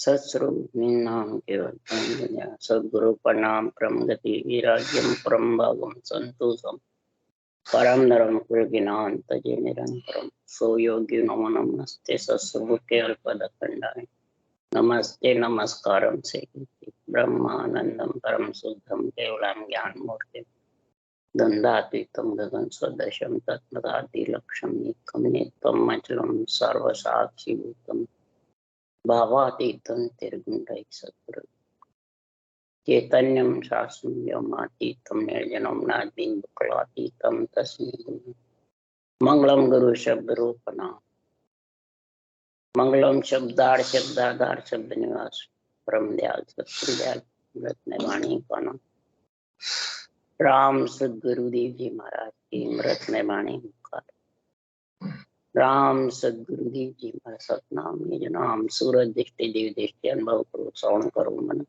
सत्स्वरूपिणां केवलं सद्गुरु प्रणाम परम गति विराग्यम परम भागम संतोषम परम नरम कुलगिनान तजे निरंतरम सो योगी नमो नमस्ते सत्स्वरूप केवल पदखंडाय नमस्ते नमस्कारम से ब्रह्मानंदम परम शुद्धम केवलम ज्ञान मूर्ति गंधातीतम गगन सदृशम तत्मदादि लक्ष्यम एकम नित्यम अचलम सर्वसाक्षी भूतम भावातीतं तिर्गुणरहित सद्गुरु चैतन्यं शास्त्रं व्योमातीतं निर्जनं नाद्बिन्दुकलातीतं तस्मै गुरु मंगलम गुरु शब्द रूपना मंगलम शब्दार शब्दाधार शब्द निवास परम दयाल सत्संग रत्न वाणी का नाम राम सद्गुरुदेव जी महाराज की रत्न वाणी मुखार राम सद्गुरुदेव जी महाराज सतनाम निज नाम सूरज दृष्टि देव दृष्टि अनुभव करो श्रवण करो मन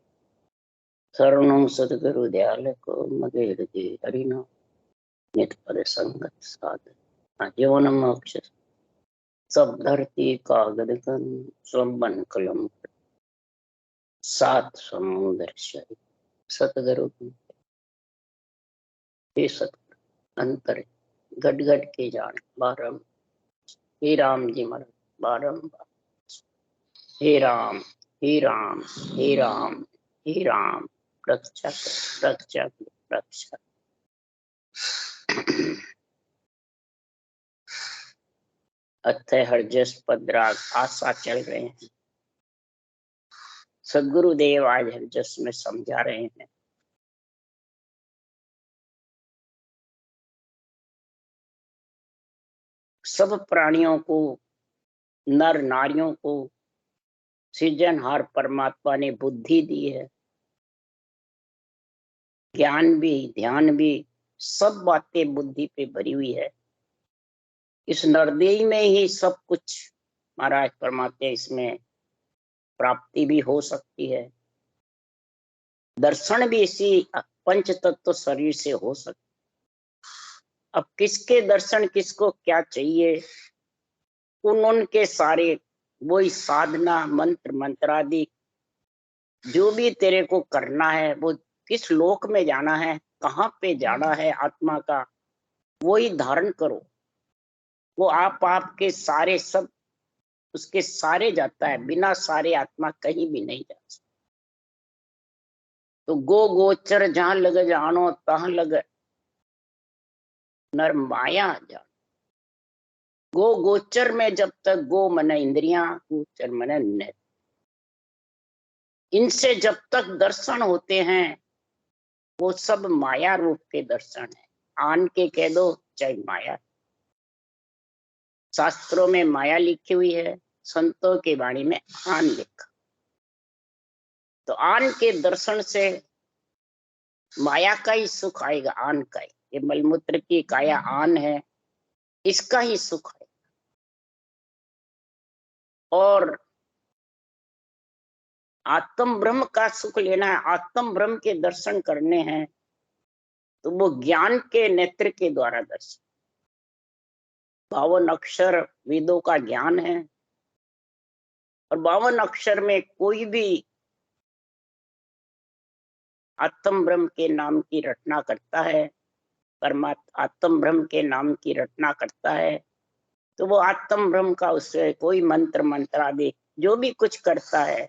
शरणों सदगुरु दयाल को मगे हृदय हरिनाम नित पद संगत साधन जीवन मोक्ष सब धरती कागद कन स्वबन कलम सात समुद्र शरीर सतगुरु हे सतगुरु अंतर गट गट के जान बारम हे राम जी महाराज बारम्बार हे राम हे राम हे राम हे राम रक्षक रक्षक रक्षक। अथय हरजस पदराग आशा चल रहे हैं। सदगुरुदेव आज हरजस में समझा रहे हैं। सब प्राणियों को, नर नारियों को सृजनहार परमात्मा ने बुद्धि दी है, ज्ञान भी ध्यान भी, सब बातें बुद्धि पे भरी हुई है। इस नरदेही में ही सब कुछ महाराज परमात्मा इसमें प्राप्ति भी हो सकती है, दर्शन भी इसी पंच तत्व शरीर से हो सकता। अब किसके दर्शन किसको क्या चाहिए, उनके सारे वही साधना मंत्र मंत्रादि जो भी तेरे को करना है, वो किस लोक में जाना है, कहाँ पे जाना है आत्मा का, वही धारण करो। वो आपके सारे सब उसके सारे जाता है, बिना सारे आत्मा कहीं भी नहीं जा सकता। तो गो गोचर जहां लग जानो तहां लग नर माया जान। गो गोचर में जब तक गो मन इंद्रियां, गोचर मन नेत्र, इनसे जब तक दर्शन होते हैं वो सब माया रूप के दर्शन है। आन के कह दो चाहे माया। शास्त्रों में माया लिखी हुई है, संतों के वाणी में आन लिखा। तो आन के दर्शन से माया का ही सुख आएगा, आन का ही। ये मलमूत्र की काया आन है, इसका ही सुख है। और आत्म ब्रह्म का सुख लेना है, आत्म ब्रह्म के दर्शन करने हैं, तो वो ज्ञान के नेत्र के द्वारा दर्शन। 52 अक्षर वेदों का ज्ञान है, और 52 अक्षर में कोई भी आत्म ब्रह्म के नाम की रचना करता है, परमात्मा आत्म ब्रह्म के नाम की रचना करता है, तो वो आत्म ब्रह्म का उससे कोई मंत्र मंत्रादि जो भी कुछ करता है,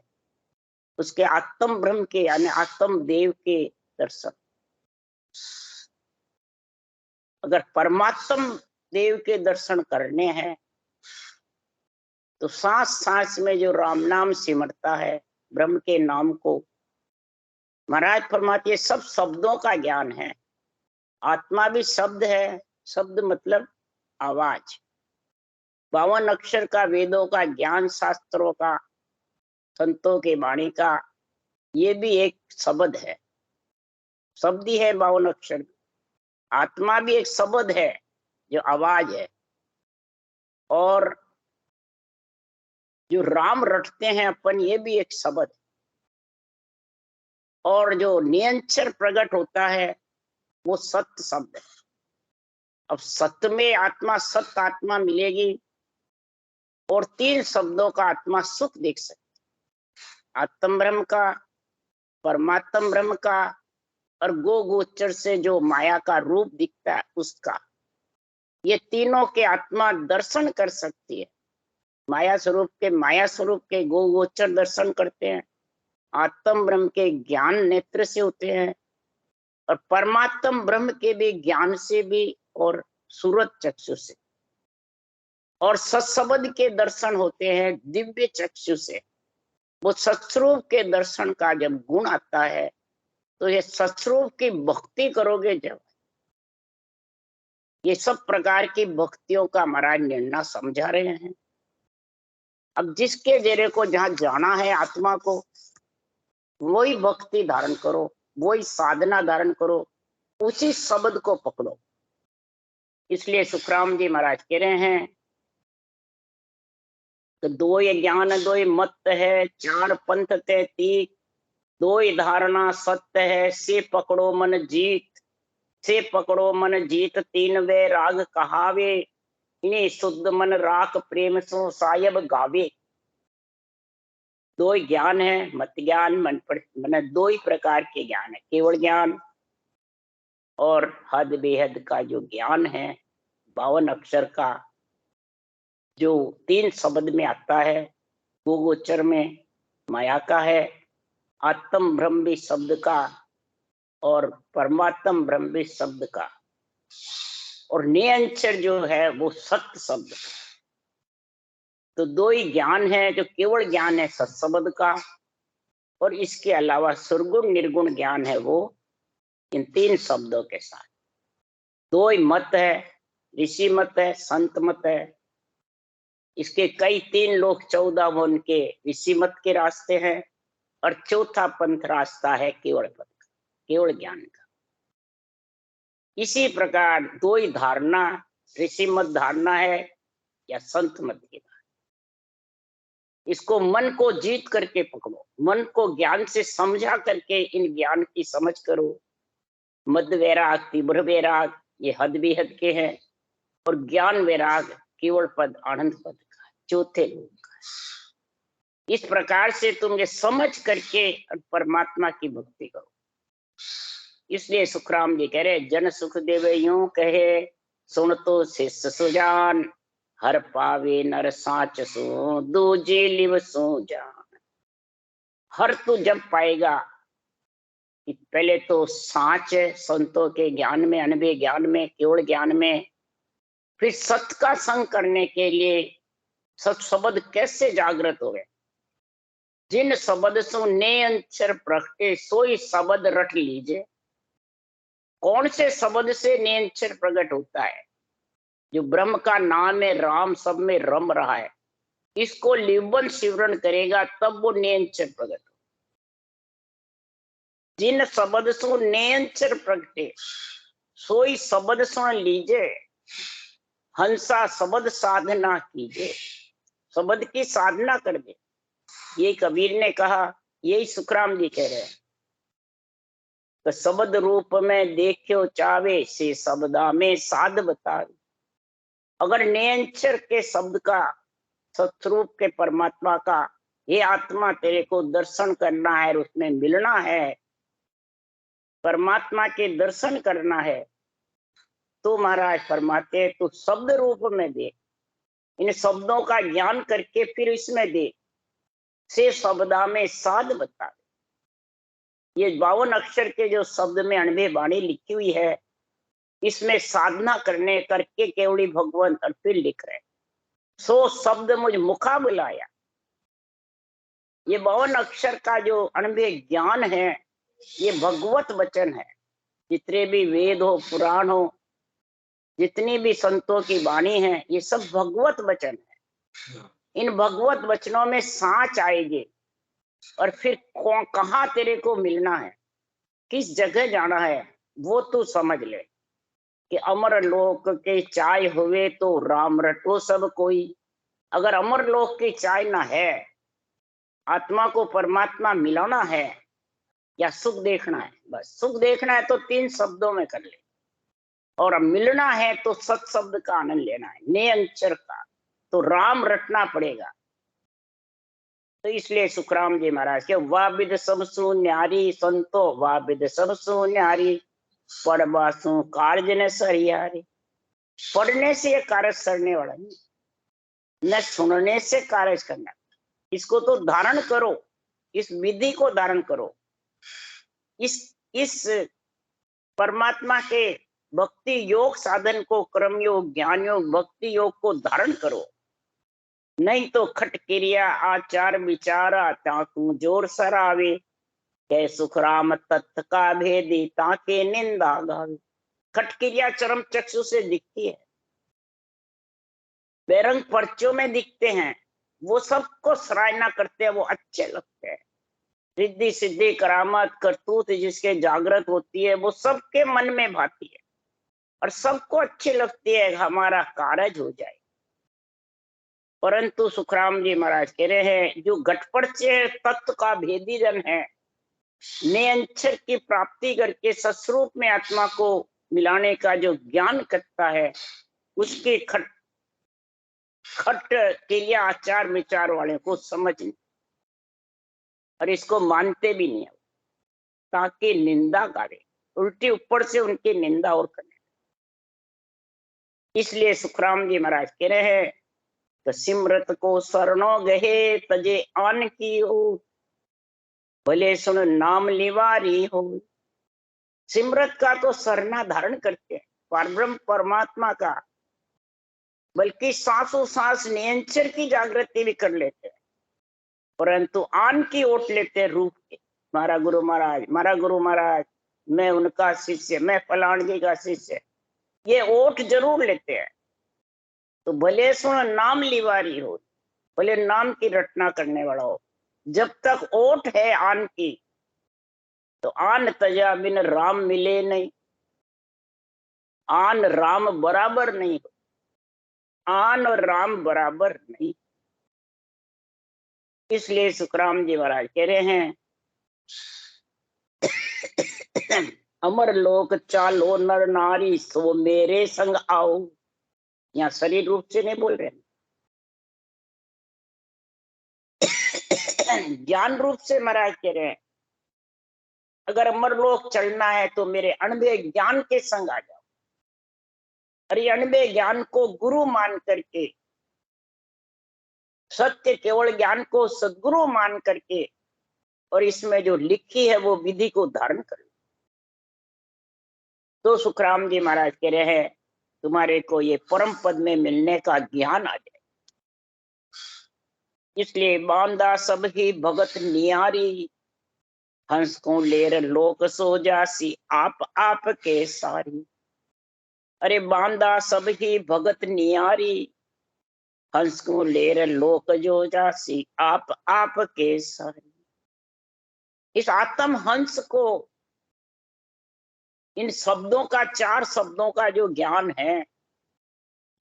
उसके आत्म ब्रह्म के यानी आत्म देव के दर्शन। अगर परमात्म देव के दर्शन करने हैं तो सांस सांस में जो राम नाम सिमरता है, ब्रह्म के नाम को, महाराज फरमाते हैं सब शब्दों का ज्ञान है। आत्मा भी शब्द है, शब्द मतलब आवाज। 52 अक्षर का वेदों का ज्ञान, शास्त्रों का, संतों के वाणी का, ये भी एक शब्द है, शब्द ही है 52 अक्षर। आत्मा भी एक शब्द है जो आवाज है। और जो राम रटते हैं अपन, ये भी एक शब्द। और जो नियंचर प्रकट होता है वो सत्य शब्द है। अब सत्य में आत्मा, सत्य आत्मा मिलेगी, और 3 शब्दों का आत्मा सुख देख सकती। आत्म ब्रह्म का, परमात्म ब्रह्म का, और गो गोचर से जो माया का रूप दिखता है उसका, ये तीनों के आत्मा दर्शन कर सकती है। माया स्वरूप के गो गोचर दर्शन करते हैं, आत्म ब्रह्म के ज्ञान नेत्र से होते हैं, और परमात्म ब्रह्म के भी ज्ञान से भी, और सूरत चक्षु से, और सत्सबद के दर्शन होते हैं दिव्य चक्षु से। वो सत्स्वरूप के दर्शन का जब गुण आता है तो ये सत्स्वरूप की भक्ति करोगे जब, ये सब प्रकार की भक्तियों का महाराज निर्णय समझा रहे हैं। अब जिसके जेरे को जहां जाना है आत्मा को, वही भक्ति धारण करो, वही साधना धारण करो, उसी शब्द को पकड़ो। इसलिए सुखराम जी महाराज कह रहे हैं कि दो ये ज्ञान दो ये मत है, चार पंथ ते तीक, दो ही धारणा सत्य है, से पकड़ो मन जीत, से पकड़ो मन जीत, तीन वे राग कहावे, इन्हें शुद्ध मन राख प्रेम सो सायब गावे। दो ही ज्ञान है, मत ज्ञान, मन दो ही प्रकार के ज्ञान है, केवल ज्ञान और हद बेहद का जो ज्ञान है, 52 अक्षर का, जो 3 शब्द में आता है, गो गोचर में माया का है, आत्म ब्रह्म भी शब्द का, और परमात्म ब्रह्म भी शब्द का, और निरंतर जो है वो सत्य शब्द। तो दो ही ज्ञान है, जो केवल ज्ञान है सत्शब्द का, और इसके अलावा सुरगुण निर्गुण ज्ञान है वो इन 3 शब्दों के साथ। दो ही मत है, ऋषि मत है, संत मत है। इसके कई 3 लोग 14 वन के ऋषि मत के रास्ते हैं, और चौथा पंथ रास्ता है केवल पद का, केवल ज्ञान का। इसी प्रकार दो ही धारणा, ऋषि मत धारणा है या संत मत की धारणा। इसको मन को जीत करके पकड़ो, मन को ज्ञान से समझा करके इन ज्ञान की समझ करो। मध्य वैराग, तीव्र वैराग ये हद बेहद के हैं, और ज्ञान वैराग केवल पद आनंद पद का, चौथे लोग का। इस प्रकार से तुम ये समझ करके परमात्मा की भक्ति करो। इसलिए सुखराम जी कह रहे, जन सुख देवे यूं कहे, सुन तो शिष्य सुजान, हर पावे नर साच सो, दूजे लिव सो जान। हर तू जब पाएगा कि पहले तो साच संतों के ज्ञान में, अनबे ज्ञान में, केवल ज्ञान में, फिर सत्य का संग करने के लिए सत शब्द कैसे जागृत हो गए। जिन शब्द सो ने अंतर प्रगटे, सोई शब्द रट लीजिए। कौन से शब्द से ने अंतर प्रकट होता है? जो ब्रह्म का नाम है, राम सब में रम रहा है, इसको लिवन शिवरण करेगा तब वो ने अंतर प्रकट हो। जिन शब्द सो ने अंतर प्रगटे, सोई शब्द सुन लीजिए। हंसा शब्द साधना कीजिए, शब्द की साधना कर दे। ये कबीर ने कहा, यही सुखराम जी कह रहे हैं। तो शब्द रूप में देखो चावे, से शब्दा में साध बता। अगर नियंचर के शब्द का, सत्स्वरूप के परमात्मा का, ये आत्मा तेरे को दर्शन करना है, उसमें मिलना है, परमात्मा के दर्शन करना है, तो महाराज फरमाते तू शब्द रूप में दे। इन शब्दों का ज्ञान करके फिर इसमें दे, से शब्दा में साध बता। ये 52 अक्षर के जो शब्द में 98 वाणी लिखी हुई है, इसमें साधना करने करके केवली भगवंत, और फिर लिख रहे, सो शब्द मुझ मुखा बुलाया। ये 52 अक्षर का जो 98 ज्ञान है, ये भगवत वचन है। जितने भी वेद हो, पुराण हो, जितनी भी संतों की वाणी है, ये सब भगवत वचन है। इन भगवत वचनों में सांच आएगी, और फिर कहाँ तेरे को मिलना है, किस जगह जाना है, वो तू समझ ले। कि अमर लोक के चाय हुए तो राम रटो सब कोई। अगर अमर लोक की चाय ना है, आत्मा को परमात्मा मिलाना है, या सुख देखना है, बस सुख देखना है तो 3 शब्दों में कर ले, और मिलना है तो सत शब्द का आनंद लेना है, ने अंचर का, तो राम रटना पड़ेगा। तो इसलिए सुखराम जी महाराज के वाह विद सब सु न्यारी संतो वाह विद सब सु न्यारी पढ़वासु कार्य न सरियारी। पढ़ने से ये कार्य सरने वाला नहीं, न सुनने से कार्य करना। इसको तो धारण करो, इस विधि को धारण करो, इस परमात्मा के भक्ति योग साधन को, कर्म योग, ज्ञान योग, भक्ति योग को धारण करो। नहीं तो खट क्रिया आचार विचारा ताकू जोर सरावे, कै सुखराम तत्व का भेदी ताके निंदा गावे। खट क्रिया चरम चक्षु से दिखती है, बेरंग पर्चों में दिखते हैं, वो सबको सराहना करते हैं, वो अच्छे लगते हैं। रिद्धि सिद्धि करामात करतूत जिसके जागृत होती है वो सबके मन में भाती है और सबको अच्छी लगती है, हमारा कारज हो जाए। परंतु सुखराम जी महाराज कह रहे हैं जो घटपड़चे तत्व का भेदी जन है, निरंतर की प्राप्ति करके सस्वरूप में आत्मा को मिलाने का जो ज्ञान करता है, उसके खट के लिए आचार विचार वाले को समझ नहीं और इसको मानते भी नहीं, ताकि निंदा करे, उल्टी ऊपर से उनकी निंदा और करने। इसलिए सुखराम जी महाराज कह रहे हैं तो सिमरत को शरणो गहे तजे आन की हो, भले सुन नाम लिवारी हो। सिमरत का तो सरना धारण करते हैं परब्रह्म परमात्मा का, बल्कि सांसों सांस नियंत्रण की जागृति भी कर लेते हैं, परंतु आन की ओट लेते हैं रूप के। मारा गुरु महाराज, मारा गुरु महाराज, मैं उनका शिष्य, मैं फलान जी का शिष्य, ये ओट जरूर लेते हैं। तो भले सुन नाम लिवारी हो, भले नाम की रटना करने वाला हो, जब तक ओट है आन की, तो आन तजा बिन राम मिले नहीं। आन राम बराबर नहीं, आन और राम बराबर नहीं। इसलिए सुखराम जी महाराज कह रहे हैं अमर लोक चालो नर नारी सो मेरे संग आओ। यहाँ शरीर रूप से नहीं बोल रहे, ज्ञान रूप से महाराज कह रहे हैं अगर अमर लोक चलना है तो मेरे अनबे ज्ञान के संग आ जाओ। अरे अनबे ज्ञान को गुरु मान करके, सत्य केवल ज्ञान को सदगुरु मान करके, और इसमें जो लिखी है वो विधि को धारण कर। तो सुखराम जी महाराज कह रहे हैं तुम्हारे को ये परम पद में मिलने का ज्ञान आ जाए। इसलिए बांधा सब ही भगत नियारी, हंस को लेर लोक सो जासी आप के सारी। अरे बांधा सब ही भगत नियारी, हंस को लेर लोक जो जासी आप के सारी। इस आत्म हंस को, इन शब्दों का, 4 शब्दों का जो ज्ञान है,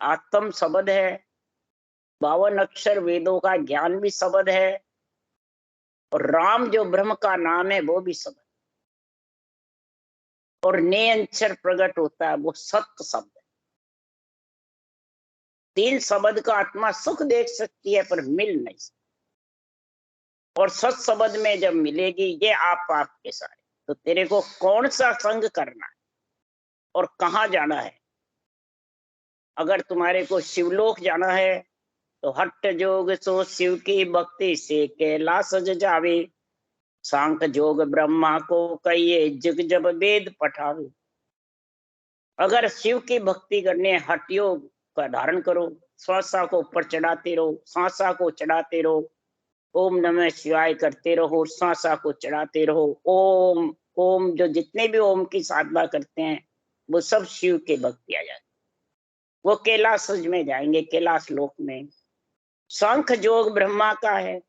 आत्म शब्द है, 52 अक्षर वेदों का ज्ञान भी शब्द है, और राम जो ब्रह्म का नाम है वो भी शब्द, और निरंतर प्रकट होता है वो सत्य शब्द है। 3 शब्द का आत्मा सुख देख सकती है पर मिल नहीं सकती, और सत शब्द में जब मिलेगी ये आपके सारे, तो तेरे को कौन सा संग करना है और कहाँ जाना है। अगर तुम्हारे को शिवलोक जाना है तो हट्ट जोग सो शिव की भक्ति से कैलाश जावे, सांख जोग ब्रह्मा को कहिए जग जब वेद पठावे। अगर शिव की भक्ति करने हठ योग का धारण करो, श्वासा को ऊपर चढ़ाते रहो, सांसा को चढ़ाते रहो, ओम नमः शिवाय करते रहो, सांसा को चढ़ाते रहो। ओम ओम जो जितने भी ओम की साधना करते हैं वो सब शिव के भक्ति आ जाते, वो कैलाश में जाएंगे, कैलाश लोक में। शंख जोग ब्रह्मा का है,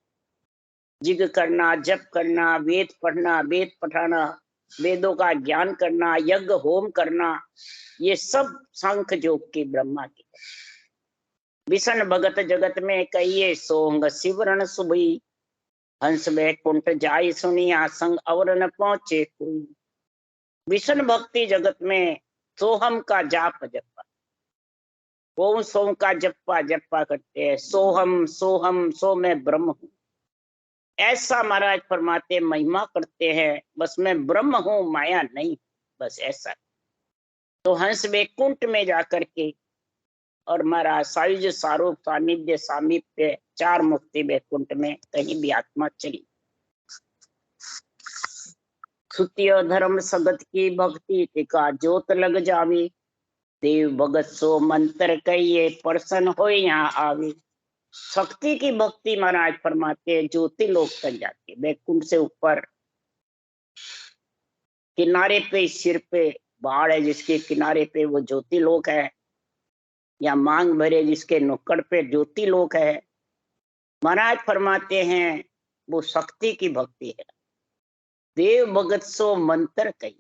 जिग करना, जप करना, वेद पढ़ना, वेद पठाना, वेदों का ज्ञान करना, यज्ञ होम करना, ये सब शंख जोग की ब्रह्मा की। विष्णु भगत जगत में कहिए सोंग शिवरण सुबई, हंस बैकुंठ जाय सुनिया संग अवर न पहुंचे कोई। विष्णु भक्ति जगत में सोहम का जाप जपा, ओम सोम का जप्पा जप्पा करते हैं, सोहम सोहम सो मैं ब्रह्म हूं। ऐसा महाराज फरमाते, महिमा करते हैं, बस मैं ब्रह्म हूं, माया नहीं, बस ऐसा। तो हंस वैकुंठ में जाकर के और महाराज सायुज सारूप सानिध्य सामीप्य चार मुक्ति वैकुंठ में कहीं भी आत्मा चली। सुतिय धर्म सगत की भक्ति टिका जोत लग जावी, देव भगत सो मंत्र कहिए प्रसन्न हो यहाँ आवे। शक्ति की भक्ति महाराज फरमाते हैं ज्योति लोक तक जाती है, वैकुंठ से ऊपर किनारे पे सिर पे बाढ़ है जिसके किनारे पे वो ज्योति लोक है, या मांग भरे जिसके नुक्कड़ पे ज्योति लोक है। महाराज फरमाते हैं वो शक्ति की भक्ति है। देव भगत सो मंत्र कही,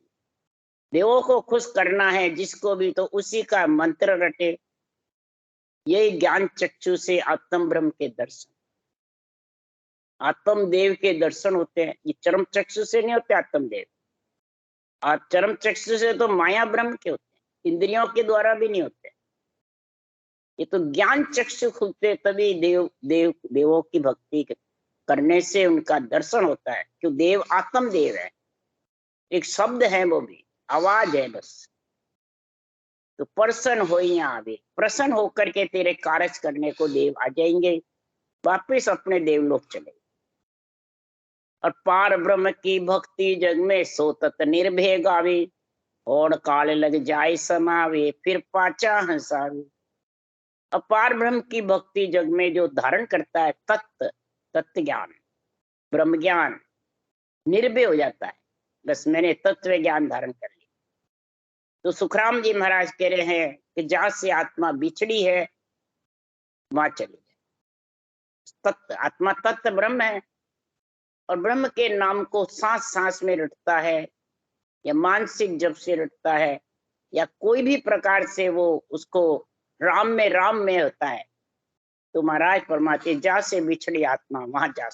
देवों को खुश करना है जिसको भी तो उसी का मंत्र रटे। यही ज्ञान चक्षु से आत्म ब्रह्म के दर्शन, आत्म देव के दर्शन होते हैं। ये चरम चक्षु से नहीं होते आत्म देव, और चरम चक्षु से तो माया ब्रह्म के होते हैं, इंद्रियों के द्वारा भी नहीं होते। ये तो ज्ञान चक्षु खुलते तभी देवों की भक्ति करने से उनका दर्शन होता है। क्यों? देव आत्म देव है, एक शब्द है, वो भी आवाज है बस। तो प्रसन्न हो यहाँ आवे, प्रसन्न होकर के तेरे कार्य करने को देव आ जाएंगे, वापिस अपने देवलोक चले। और पार ब्रह्म की भक्ति जग में सो तत निर्भय गावे, और काल लग जाए समावे फिर पाचा हंसावे। अपार ब्रह्म की भक्ति जग में जो धारण करता है तत्व ज्ञान, ब्रह्म ज्ञान, निर्भय हो जाता है, बस मैंने तत्व ज्ञान धारण कर लिया। तो सुखराम जी महाराज कह रहे हैं कि जहां से आत्मा बिछड़ी है वहां चली जाए। तत्व आत्मा तत्व ब्रह्म है, और ब्रह्म के नाम को सांस सांस में रटता है, या मानसिक जब से रटता है, या कोई भी प्रकार से वो उसको राम में होता है। तो महाराज फरमाते जा से बिछड़ी आत्मा वहां जा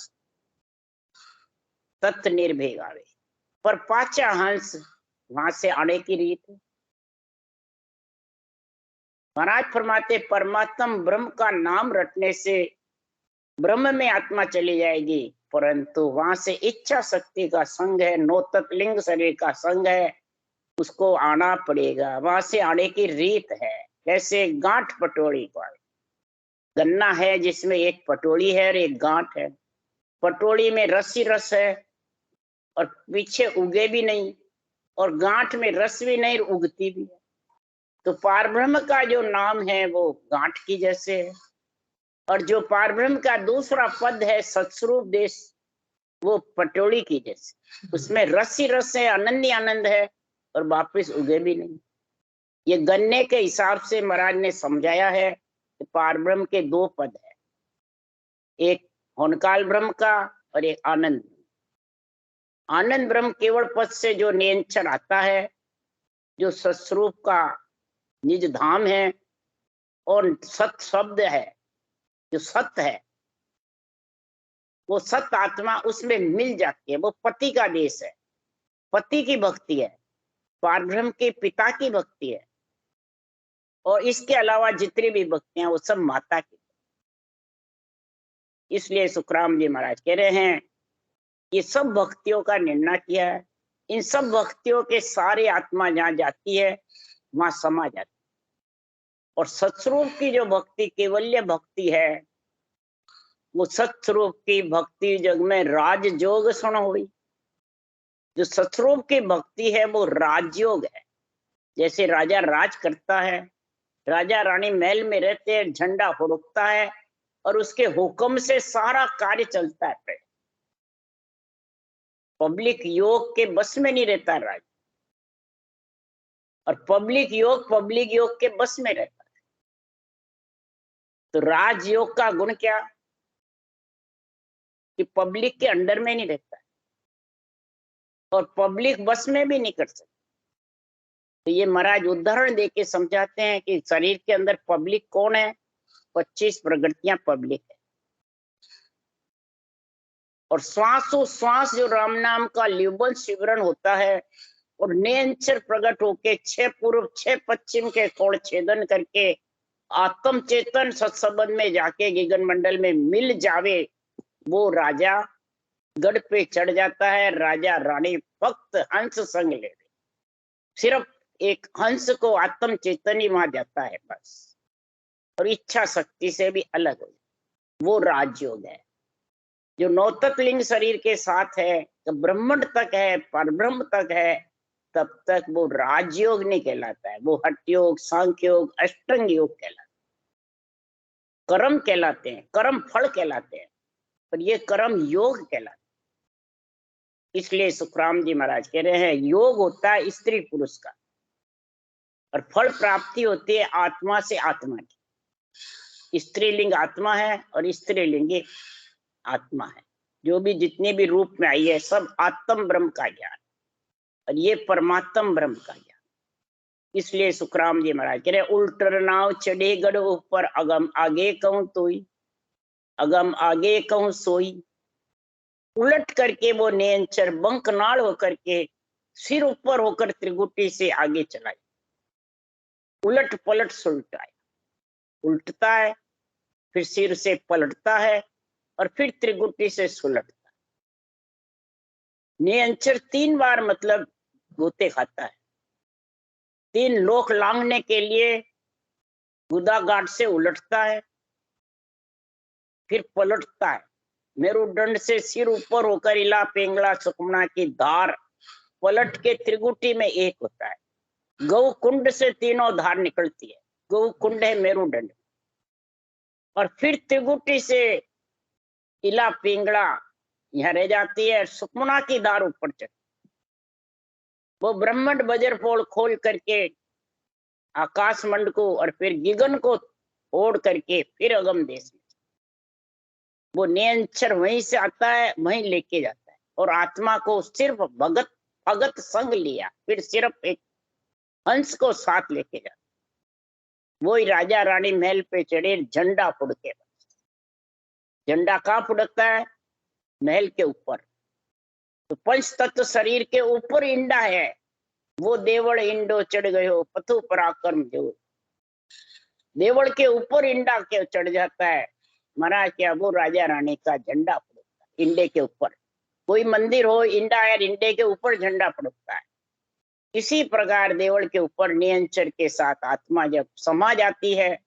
तत्व निर्भय गावे, पर पाचा हंस वहां से आने की रीत है। महाराज फरमाते परमात्म ब्रह्म का नाम रटने से ब्रह्म में आत्मा चली जाएगी, परंतु वहां से इच्छा शक्ति का संग है, नौतत्लिंग शरीर का संग है, उसको आना पड़ेगा। वहां से आने की रीत है। कैसे? गांठ पटोड़ी पर गन्ना है जिसमें एक पटोड़ी है और एक गांठ है। पटोड़ी में रस ही रस है और पीछे उगे भी नहीं, और गांठ में रस भी नहीं और उगती भी है। तो पारब्रह्म का जो नाम है वो गांठ की जैसे है, और जो पारब्रह्म का दूसरा पद है सत्स्वरूप देश, वो पटोड़ी की जैसे, उसमें रस ही रस है, आनंद ही आनंद है, और वापिस उगे भी नहीं। ये गन्ने के हिसाब से महाराज ने समझाया है कि पारब्रह्म के दो पद है, एक होनकाल ब्रह्म का और एक आनंद। आनंद ब्रह्म केवल पद से जो नियंत्रण आता है, जो सत्स्वरूप का निज धाम है, और सत शब्द है, जो सत्य है, वो सत्य आत्मा उसमें मिल जाती है। वो पति का देश है, पति की भक्ति है, पारब्रह्म के पिता की भक्ति है, और इसके अलावा जितनी भी भक्तियां वो सब माता की। इसलिए सुखराम जी महाराज कह रहे हैं ये सब भक्तियों का निर्णय किया है। इन सब भक्तियों के सारे आत्मा जहां जाती है वहां समा जाती है। और सत्स्वरूप की जो भक्ति केवल्य भक्ति है, वो सत्स्वरूप की भक्ति जग में राजयोग सुन हुई। जो सत्स्वरूप की भक्ति है वो राजयोग है। जैसे राजा राज करता है, राजा रानी महल में रहते हैं, झंडा हुड़कता है और उसके हुक्म से सारा कार्य चलता है। पब्लिक योग के बस में नहीं रहता राज, और पब्लिक योग के बस में रहता है। तो राजयोग का गुण क्या? कि पब्लिक के अंडर में नहीं रहता है, और पब्लिक बस में भी नहीं कर सकती। तो ये महाराज उदाहरण देके समझाते हैं कि शरीर के अंदर पब्लिक कौन है? 25 प्रकृतियां पब्लिक है। और श्वासों श्वास जो राम नाम का लिबल शिवरण होता है, और निरंतर प्रकट होके 6 पूर्व 6 पश्चिम के कोण छेदन करके आत्म चेतन सत्संबंध में जाके गगन मंडल में मिल जावे, वो राजा गढ़ पे चढ़ जाता है। राजा रानी भक्त हंस संग ले रहे, सिर्फ एक हंस को आत्म चैतन्य वहां जाता है बस, और इच्छा शक्ति से भी अलग हो, वो राजयोग है जो नौ तत्लिंग शरीर के साथ है, तो ब्रह्मांड तक है, परब्रह्म तक है, तब तक वो राजयोग नहीं कहलाता है, वो हठ योग, सांख्य योग, अष्टांग योग कहलाता है, कर्म कहलाते हैं, कर्म फल कहलाते हैं, पर ये कर्म योग कहलाते हैं। इसलिए सुखराम जी महाराज कह रहे हैं योग होता है स्त्री पुरुष का, और फल प्राप्ति होती है आत्मा से आत्मा की। स्त्रीलिंग आत्मा है और स्त्रीलिंग आत्मा है, जो भी जितने भी रूप में आई है सब आत्म ब्रह्म का ज्ञान, और ये परमात्म ब्रह्म का ज्ञान। इसलिए सुखराम जी महाराज कह रहे उल्टर नाव चढ़े गढ़ ऊपर, अगम आगे कहूं तोई, अगम आगे कहूं सोई। उलट करके वो नेंचर बंकनाल होकर के सिर ऊपर होकर त्रिगुटी से आगे चला, उलट पलट सुलटा है, उल्टता है, फिर सिर से पलटता है, और फिर त्रिगुटी से सुलटता है। नियंचर 3 बार मतलब गोते खाता है, 3 लोक लांघने के लिए गुदाघाट से उलटता है, फिर पलटता है, मेरुदंड से सिर ऊपर होकर इला पिंगला सुकमना की धार पलट के त्रिगुटी में एक होता है। गौ कुंड से तीनों धार निकलती है, गौ कुंड है मेरुदंड, और फिर त्रिगुटी से इला पिंगला यहाँ रह जाती है, सुकमना की धार ऊपर चढ़ती, वो ब्रह्मांड बजर पोल खोल करके आकाश मंड को और फिर गिगन को ओढ़ करके फिर अगम देश में, वो नियंचर वहीं से आता है, वहीं लेके जाता है, और आत्मा को सिर्फ भगत भगत संग लिया, फिर सिर्फ एक हंस को साथ लेके जाता, वही राजा रानी महल पे चढ़े झंडा फुड़ के। झंडा कहाँ फुड़कता है? महल के ऊपर। तो पंच तत्व शरीर के ऊपर इंडा है, वो देवड़ इंडो चढ़ गयो पथु पराक्रम जो, देवड़ के ऊपर इंडा के चढ़ जाता है महाराज, क्या वो राजा रानी का झंडा फुड़कता है इंडे के ऊपर। कोई मंदिर हो, इंडा है, इंडे के ऊपर झंडा फुड़कता है। इसी प्रकार देवड़ के ऊपर नियंचर के साथ आत्मा जब समा जाती है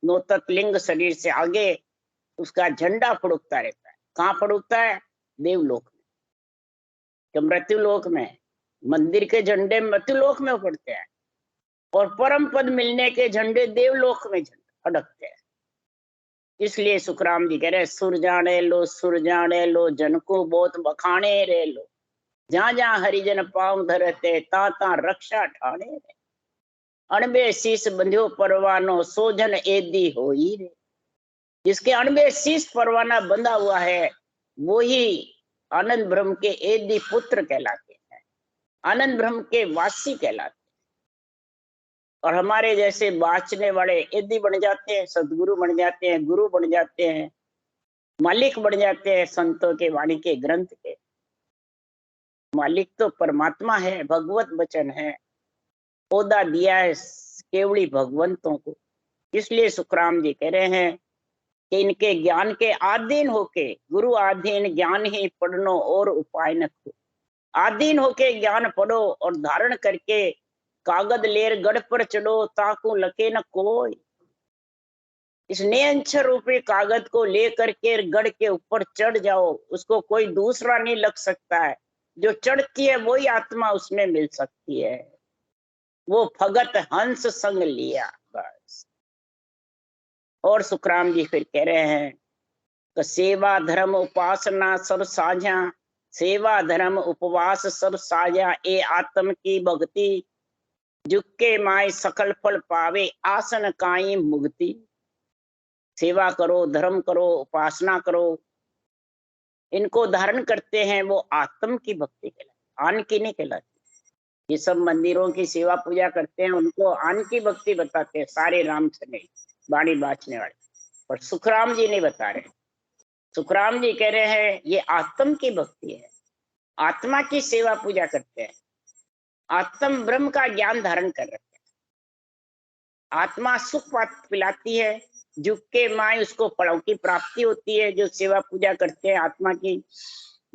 नौ तत्लिंग शरीर से आगे, उसका झंडा फुड़कता रहता है। कहाँ फुड़कता है? देवलोक में। तो मृत्युलोक में मंदिर के झंडे मृत्युलोक में फुड़ते हैं, और परम पद मिलने के झंडे देवलोक में फड़कते हैं। इसलिए सुखराम जी कह रहे सुर जाने लो जन को बहुत बखाने रे लो, जहां जहां हरिजन पांव धरते ता ता रक्षा ठाणे रे, अणबे शीश बंध्यो परवानो सोजन एदी होई रे। जिसके अणबे शीश परवाना बंधा हुआ है वो ही आनंद ब्रह्म के एदी पुत्र कहलाते हैं, आनंद ब्रह्म के वासी कहलाते हैं। और हमारे जैसे बाँचने वाले एदी बन जाते हैं, सदगुरु बन जाते हैं, गुरु बन जाते हैं, मालिक बन जाते हैं संतों के वाणी के ग्रंथ के। मालिक तो परमात्मा है, भगवत वचन है, ओदा दिया है केवली भगवंतों को। इसलिए सुखराम जी कह रहे हैं कि इनके ज्ञान के आधीन होके, गुरु आधीन ज्ञान ही पढ़नो और उपाय न हो। आधीन होके ज्ञान पढ़ो और धारण करके कागद लेर गढ़ पर चढ़ो ताकू लके न कोई। इस नियंचर रूपी कागज को लेकर के गढ़ के ऊपर चढ़ जाओ, उसको कोई दूसरा नहीं लग सकता है। जो चढ़ती है वही आत्मा उसमें मिल सकती है। वो भगत हंस संग लिया बस। और सुखराम जी फिर कह रहे हैं कि सेवा धर्म उपासना सब साझा, सेवा धर्म उपवास सब साझा, ए आत्म की भक्ति जुक्के माय सकल फल पावे आसन काई मुक्ति। सेवा करो, धर्म करो, उपासना करो, इनको धारण करते हैं वो आत्म की भक्ति कहलाती, आन की नहीं कहलाती। ये सब मंदिरों की सेवा पूजा करते हैं, उनको आन की भक्ति बताते हैं सारे राम सने बाणी बाँचने वाले, पर सुखराम जी नहीं बता रहे। सुखराम जी कह रहे हैं ये आत्म की भक्ति है, आत्मा की सेवा पूजा करते हैं, आत्म ब्रह्म का ज्ञान धारण कर रखे हैं। आत्मा सुख पिलाती है, झुक के माय उसको फलों की प्राप्ति होती है। जो सेवा पूजा करते हैं आत्मा की,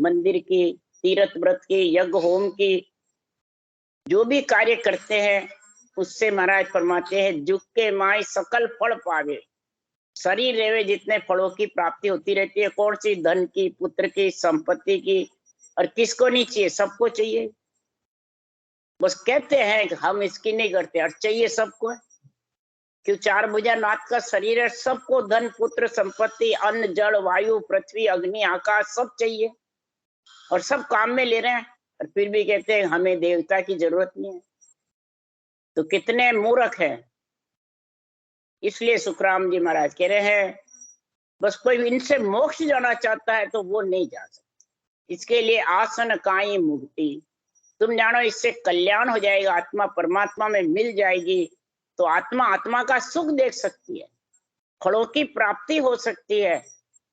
मंदिर की, तीर्थ व्रत की, यज्ञ होम की, जो भी कार्य करते हैं उससे महाराज फरमाते हैं जुग के माई सकल फल पावे। शरीर रेवे जितने फलों की प्राप्ति होती रहती है, कौन सी, धन की, पुत्र की, संपत्ति की, और किसको नहीं चाहिए, सबको चाहिए। बस कहते हैं कि हम इसकी नहीं करते, और चाहिए सबको। क्यों, चार भुजा नाथ का शरीर है, सबको धन, पुत्र, संपत्ति, अन्न, जल, वायु, पृथ्वी, अग्नि, आकाश सब चाहिए, और सब काम में ले रहे हैं, और फिर भी कहते हैं हमें देवता की जरूरत नहीं है। तो कितने मूर्ख हैं। इसलिए सुखराम जी महाराज कह रहे हैं बस कोई इनसे मोक्ष जाना चाहता है तो वो नहीं जा सकता, इसके लिए आसन काई मुक्ति। तुम जानो इससे कल्याण हो जाएगा, आत्मा परमात्मा में मिल जाएगी, तो आत्मा आत्मा का सुख देख सकती है, फलों की प्राप्ति हो सकती है,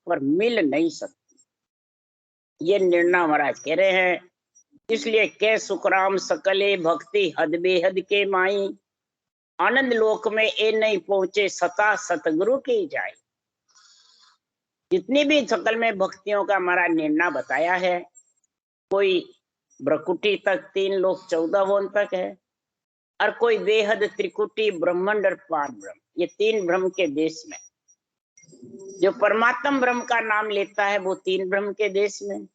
पर मिल नहीं सकती। ये निर्णय महाराज कह रहे हैं। इसलिए के सुखराम सकले भक्ति हद बेहद के माई, आनंद लोक में ए नहीं पहुंचे सता सतगुरु की जाए। जितनी भी सकल में भक्तियों का हमारा निर्णय बताया है, कोई ब्रकुटी तक 3 लोक 14 भुवन तक है, और कोई बेहद त्रिकुटी ब्रह्मांड और पार ब्रह्म, ये 3 ब्रह्म के देश में। जो परमात्म ब्रह्म का नाम लेता है वो 3 ब्रह्म के देश में,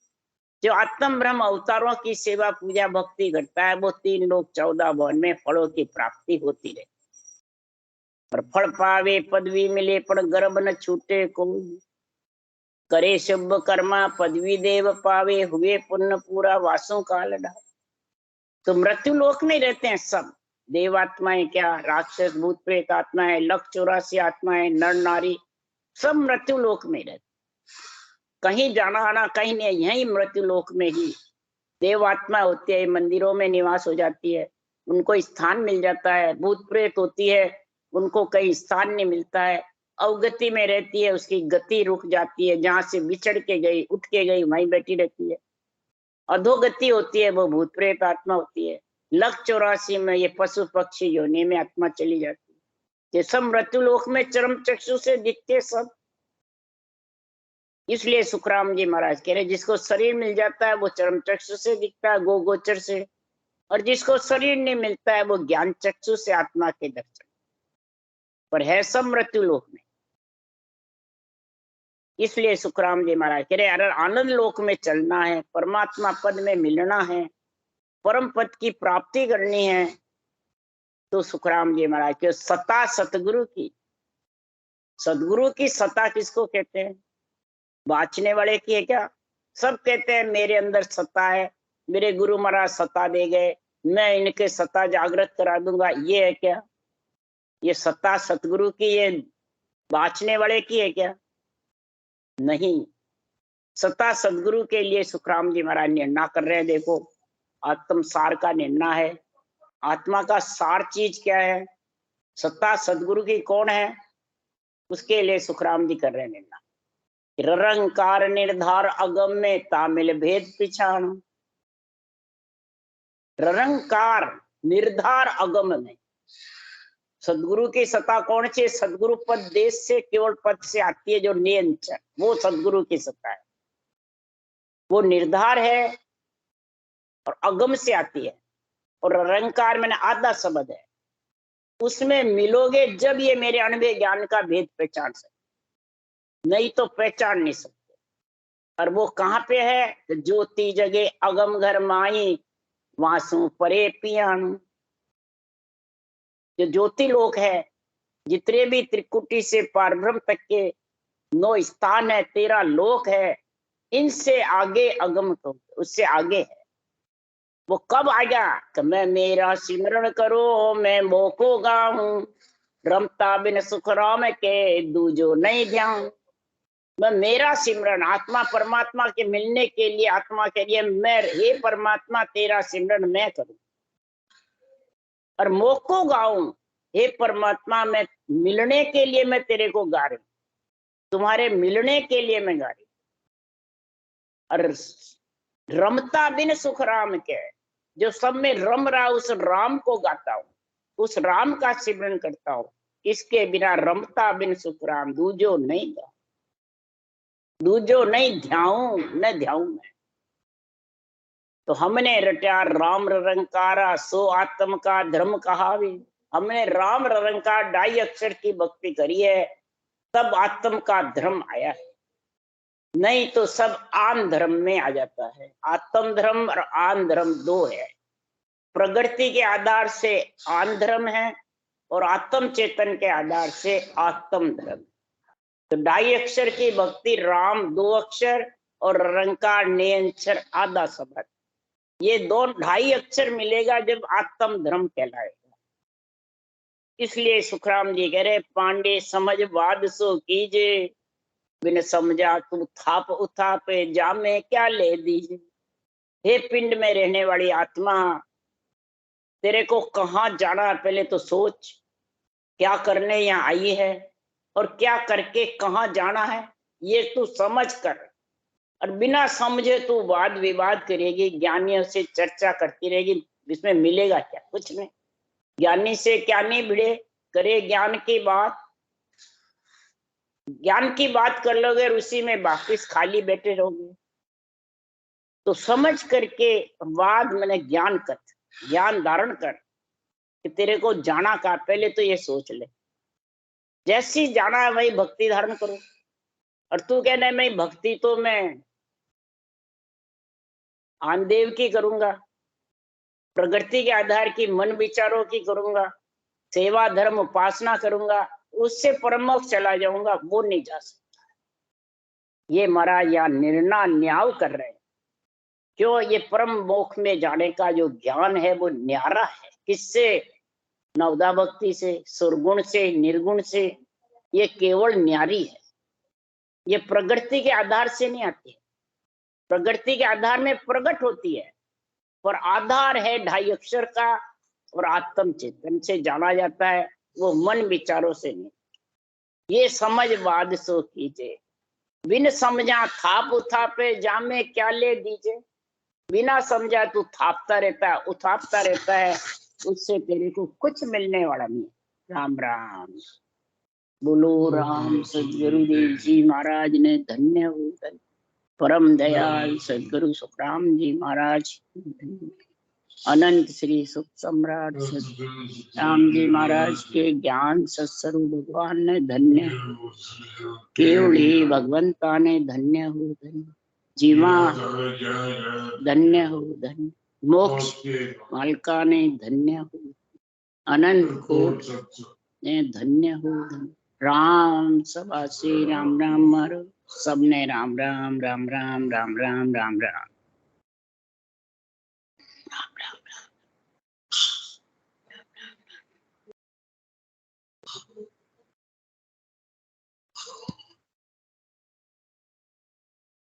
जो आत्म ब्रह्म अवतारों की सेवा पूजा भक्ति करता है वो 3 लोक 14 भुवन में फलों की प्राप्ति होती रहे। पर फल पावे पदवी मिले पर गर्भ न छूटे कोई, करे शुभ कर्मा पदवी देव पावे, हुए पुण्य पूरा वासों काल ढा। तो मृत्यु लोक में रहते हैं सब देवात्माएं, क्या राक्षस भूत प्रेत आत्माएं, 184 आत्माएं, नर नारी, सब मृत्यु लोक में रहते, कहीं जाना आना कहीं नहीं, यही मृत्यु लोक में ही देवात्मा होती है, मंदिरों में निवास हो जाती है, उनको स्थान मिल जाता है। भूत प्रेत होती है, उनको कहीं स्थान नहीं मिलता है, अवगति में रहती है, उसकी गति रुक जाती है, जहां से बिछड़ के गई उठ के गई वहीं बैठी रहती है। अधोगति होती है, वो भूत प्रेत आत्मा होती है। 184 में ये पशु पक्षी योनि में आत्मा चली जाती है। ये सब मृत्यु लोक में चरम चक्षु से दिखते सब। इसलिए सुखराम जी महाराज कह रहे जिसको शरीर मिल जाता है वो चरम चक्षु से दिखता है, गो गोचर से, और जिसको शरीर नहीं मिलता है वो ज्ञान चक्षु से आत्मा के दर्शन, पर है सब मृत्यु लोक में। इसलिए सुखराम जी महाराज कह रहे अगर आनंद लोक में चलना है, परमात्मा पद में मिलना है, परम पद की प्राप्ति करनी है, तो सुखराम जी महाराज के सत्ता सतगुरु की, सदगुरु की सत्ता किसको कहते हैं? बाँचने वाले की है क्या? सब कहते हैं मेरे अंदर सत्ता है, मेरे गुरु महाराज सत्ता दे गए, मैं इनके सत्ता जागृत करा दूंगा, ये है क्या? ये सत्ता सतगुरु की, ये बाँचने वाले की है क्या? नहीं, सत्ता सदगुरु के लिए सुखराम जी महाराज निर्णय कर रहे हैं। देखो आत्म सार का निर्णय है, आत्मा का सार चीज क्या है, सत्ता सदगुरु की कौन है, उसके लिए सुखराम जी कर रहे हैं निर्णय। निरंकार निर्धार अगम में तामिल भेद पिछाण, निरंकार निर्धार अगम में सदगुरु की सत्ता कौन सी? सदगुरु पद देश से केवल पद से आती है, जो नियंत्रण, वो सदगुरु की सत्ता है, वो निर्धार है और अगम से आती है। और निरंकार मैंने आधा शब्द है, उसमें मिलोगे जब ये मेरे अनुभव ज्ञान का भेद पहचान सकते, नहीं तो पहचान नहीं सकते। और वो कहाँ पे है? ज्योति जगे अगम घर माई, वासु परे पियाणु। जो ज्योति लोक है, जितने भी त्रिकुटी से पारब्रह्म तक के 9 स्थान है, 13 लोक है, इनसे आगे अगम को, उससे आगे है। वो कब आएगा? तो मैं मेरा सिमरण करो मैं मोको गाऊं, रमता बिन सुख राम के दूजो नहीं ध्यान। मैं मेरा सिमरन आत्मा परमात्मा के मिलने के लिए, आत्मा के लिए मैं, हे परमात्मा तेरा सिमरन मैं करूं, और मोको गाऊं, हे परमात्मा मैं मिलने के लिए मैं तेरे को गा रही, तुम्हारे मिलने के लिए मैं गा रही। और रमता बिन सुख राम के, जो सब में रम रहा उस राम को गाता हूं, उस राम का सिमरन करता हूं, इसके बिना रमता बिन सुख राम दूजो नहीं गा, दूजो नहीं ध्याऊं, न ध्याऊं मैं। तो हमने रटा राम रंकारा सो आत्म का धर्म कहावे। हमने राम रंकार 2.5 अक्षर की भक्ति करी है, तब आत्म का धर्म आया है, नहीं तो सब आन धर्म में आ जाता है। आत्म धर्म और आन धर्म दो है। प्रकृति के आधार से आन धर्म है और आत्म चेतन के आधार से आत्म धर्म। तो 2.5 अक्षर की भक्ति राम 2 अक्षर और रंकार नियंचर आधा शब्द, ये 2.5 अक्षर मिलेगा जब आत्म धर्म कहलाएगा। इसलिए सुखराम जी कह रहे पांडे समझ वाद सो कीजे, बिन समझा तू थाप उथापे जामे क्या ले दीजे। हे पिंड में रहने वाली आत्मा, तेरे को कहाँ जाना है पहले तो सोच, क्या करने यहाँ आई है और क्या करके कहाँ जाना है ये तू समझ कर। और बिना समझे तू वाद विवाद करेगी, ज्ञानियों से चर्चा करती रहेगी, इसमें मिलेगा क्या? कुछ नहीं। ज्ञानी से क्या नहीं भिड़े, करे ज्ञान की बात, ज्ञान की बात कर लोगे और उसी में वापिस खाली बैठे रहोगे। तो समझ करके वाद मैंने ज्ञान कर, ज्ञान धारण कर कि तेरे को जाना का, पहले तो ये सोच ले। जैसी जाना है वही भक्ति धारण करो। और तू कहना है मैं भक्ति तो मैं आनदेव की करूंगा, प्रकृति के आधार की मन विचारों की करूंगा, सेवा धर्म उपासना करूंगा, उससे परमोक्ष चला जाऊंगा, वो नहीं जा सकता। ये महाराज यहाँ निर्णय न्याय कर रहे हैं। क्यों? ये परम मोक्ष में जाने का जो ज्ञान है वो न्यारा है। किससे? नवदा भक्ति से, सुरगुण से, निर्गुण से। ये केवल न्यारी है, ये प्रकृति के आधार से नहीं आती है। प्रकृति के आधार में प्रकट होती है, पर आधार है 2.5 अक्षर का और आत्म चेतन से जाना जाता है, वो मन विचारों से नहीं। ये समझ वाद सो कीजिए, बिन समझा थाप उथापे जामे क्या ले दीजिए। बिना समझा तू थापता रहता है, उथापता रहता है, उससे तेरे को कुछ मिलने वाला नहीं। राम राम बोलो। राम सदगुरुदेव जी महाराज ने धन्य हो, परम दयाल सदगुरु सुखराम जी महाराज, अनंत श्री सुख सम्राट राम जी महाराज के ज्ञान सत्स्वरूप भगवान ने धन्य, केवली भगवंता ने धन्य हो, धन्य जीवा धन्य हो, धन्य मोक्ष मालका ने धन्य हो, अनंत कोट ने धन्य हो, धन्य राम सभा से राम राम मारो, सबने राम राम राम राम राम राम राम राम।